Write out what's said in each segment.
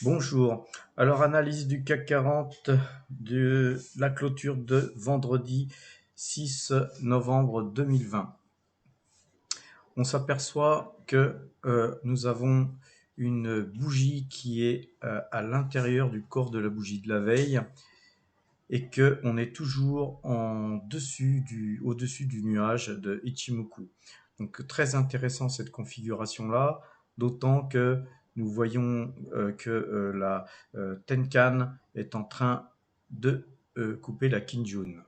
Bonjour. Alors, analyse du CAC 40 de la clôture de vendredi 6 novembre 2020. On s'aperçoit que nous avons une bougie qui est à l'intérieur du corps de la bougie de la veille et que on est toujours au-dessus du nuage de Ichimoku. Donc très intéressant cette configuration-là, d'autant que nous voyons que la Tenkan est en train de couper la Kinjun.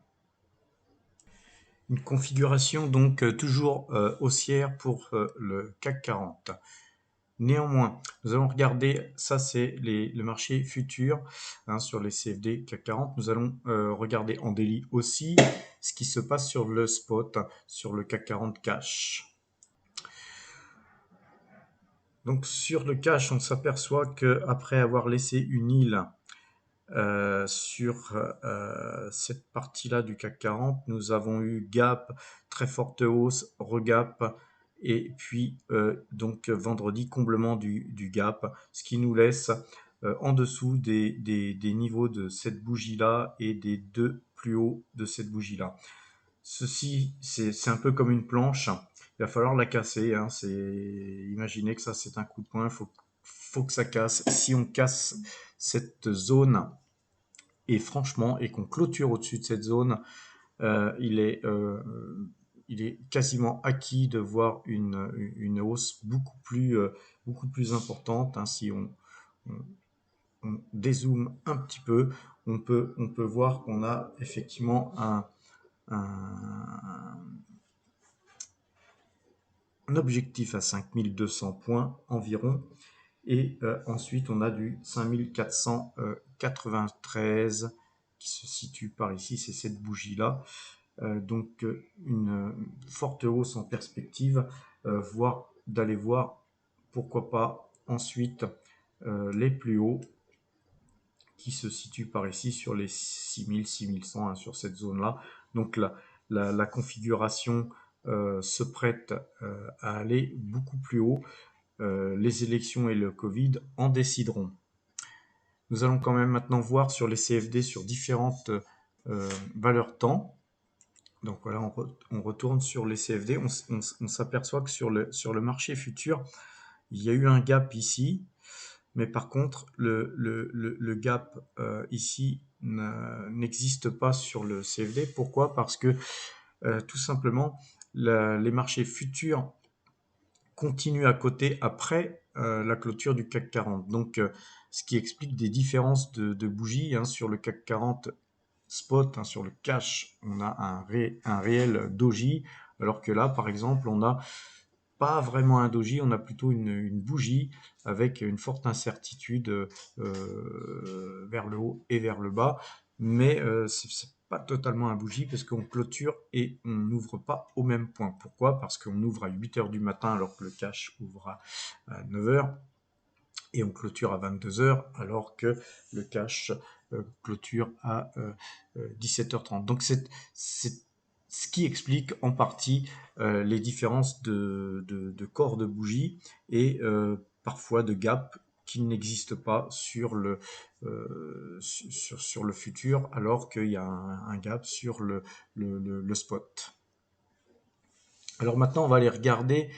Une configuration donc toujours haussière pour le CAC 40. Néanmoins, nous allons regarder, ça c'est le marché futur sur les CFD CAC 40. Nous allons regarder en daily aussi ce qui se passe sur le spot, sur le CAC 40 cash. Donc sur le cash, on s'aperçoit qu'après avoir laissé une île sur cette partie-là du CAC 40, nous avons eu gap, très forte hausse, regap, et puis donc vendredi comblement du gap, ce qui nous laisse en dessous des niveaux de cette bougie-là et des deux plus hauts de cette bougie-là. Ceci, c'est un peu comme une planche, il va falloir la casser, hein. Imaginez que ça c'est un coup de poing, faut que ça casse. Si on casse cette zone, et franchement, et qu'on clôture au-dessus de cette zone, il est quasiment acquis de voir une hausse beaucoup plus importante. Hein. Si on dézoome un petit peu, on peut voir qu'on a effectivement un objectif à 5200 points environ. Et ensuite, on a du 5493 qui se situe par ici, c'est cette bougie-là. Donc une forte hausse en perspective, voire d'aller voir, pourquoi pas, ensuite les plus hauts qui se situent par ici sur les 6000, 6100, hein, sur cette zone-là. Donc la configuration se prête à aller beaucoup plus haut. Les élections et le Covid en décideront. Nous allons quand même maintenant voir sur les CFD sur différentes valeurs temps. Donc voilà, on retourne sur les CFD. On s'aperçoit que sur le marché futur, il y a eu un gap ici, mais par contre, le gap ici n'existe pas sur le CFD. Pourquoi? Parce que tout simplement, les marchés futurs continue à coter après la clôture du CAC 40. Donc, ce qui explique des différences de bougies hein, sur le CAC 40 spot, hein, sur le cash, on a un réel doji, alors que là, par exemple, on n'a pas vraiment un doji, on a plutôt une bougie avec une forte incertitude vers le haut et vers le bas, mais c'est pas totalement un bougie parce qu'on clôture et on n'ouvre pas au même point. Pourquoi? Parce qu'on ouvre à 8h du matin alors que le cash ouvre à 9h et on clôture à 22h alors que le cash clôture à 17h30. Donc c'est ce qui explique en partie les différences de corps de bougie et parfois de gap qui n'existe pas sur le futur alors qu'il y a un gap sur le spot. Alors maintenant on va aller regarder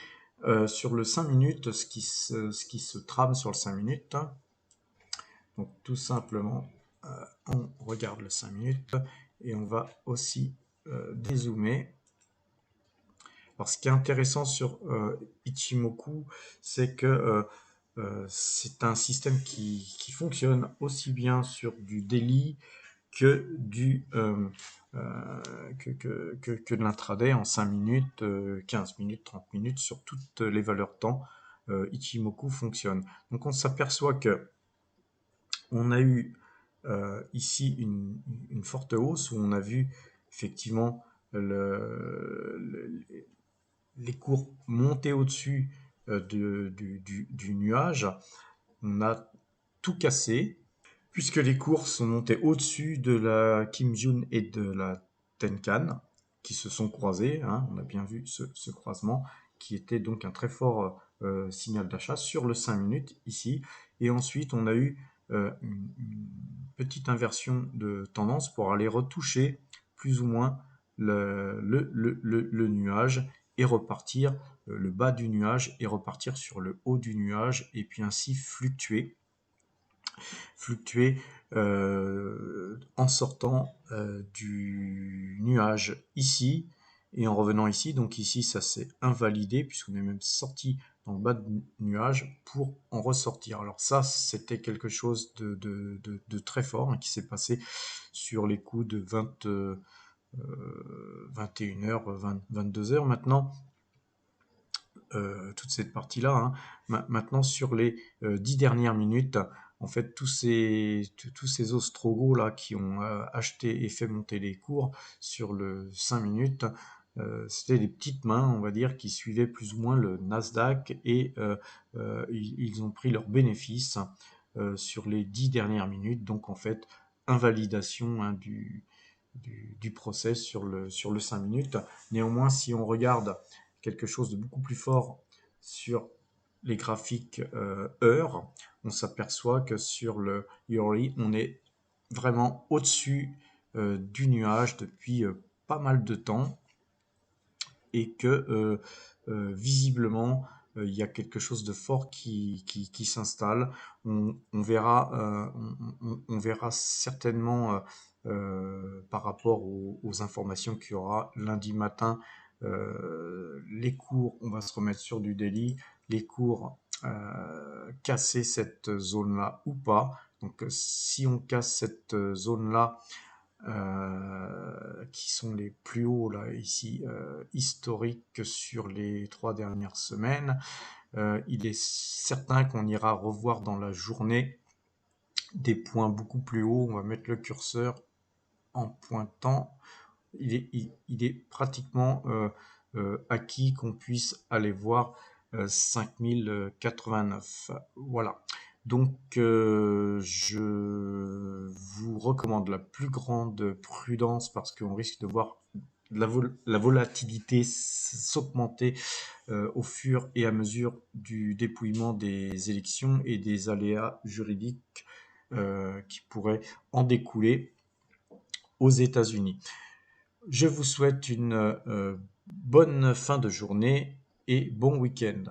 sur le 5 minutes ce qui se trame sur le 5 minutes. Donc tout simplement on regarde le 5 minutes et on va aussi dézoomer. Alors, ce qui est intéressant sur Ichimoku, c'est que c'est un système qui fonctionne aussi bien sur du daily que que de l'intraday en 5 minutes, 15 minutes, 30 minutes, sur toutes les valeurs temps, Ichimoku fonctionne. Donc on s'aperçoit que on a eu ici une forte hausse où on a vu effectivement les cours monter au-dessus du nuage. On a tout cassé puisque les cours sont montés au-dessus de la Kimjun et de la Tenkan qui se sont croisés. Hein. On a bien vu ce croisement qui était donc un très fort signal d'achat sur le 5 minutes ici. et ensuite on a eu une petite inversion de tendance pour aller retoucher plus ou moins le nuage et repartir le bas du nuage et repartir sur le haut du nuage et puis ainsi fluctuer en sortant du nuage ici et en revenant ici. Donc ici, ça s'est invalidé puisqu'on est même sorti dans le bas du nuage pour en ressortir. Alors ça, c'était quelque chose de très fort hein, qui s'est passé sur les coups de 21h, 22h maintenant. Toute cette partie-là. Hein. Maintenant, sur les 10 dernières minutes, en fait, tous ces Ostrogoths là qui ont acheté et fait monter les cours sur le 5 minutes, c'était des petites mains, on va dire, qui suivaient plus ou moins le Nasdaq et ils ont pris leurs bénéfices sur les 10 dernières minutes. Donc, en fait, invalidation hein, du process sur le 5 minutes. Néanmoins, si on regarde quelque chose de beaucoup plus fort sur les graphiques heures, on s'aperçoit que sur le Yori, on est vraiment au-dessus du nuage depuis pas mal de temps et que visiblement il y a quelque chose de fort qui s'installe. On verra, on verra certainement par rapport aux informations qu'il y aura lundi matin. Les cours, on va se remettre sur du daily, les cours casser cette zone-là ou pas. Donc si on casse cette zone-là, qui sont les plus hauts là ici historiques sur les 3 dernières semaines. Il est certain qu'on ira revoir dans la journée des points beaucoup plus hauts. On va mettre le curseur en pointant. Il est pratiquement acquis qu'on puisse aller voir 5089. Voilà. Donc, je vous recommande la plus grande prudence parce qu'on risque de voir la volatilité s'augmenter au fur et à mesure du dépouillement des élections et des aléas juridiques qui pourraient en découler aux États-Unis. Je vous souhaite une bonne fin de journée et bon week-end.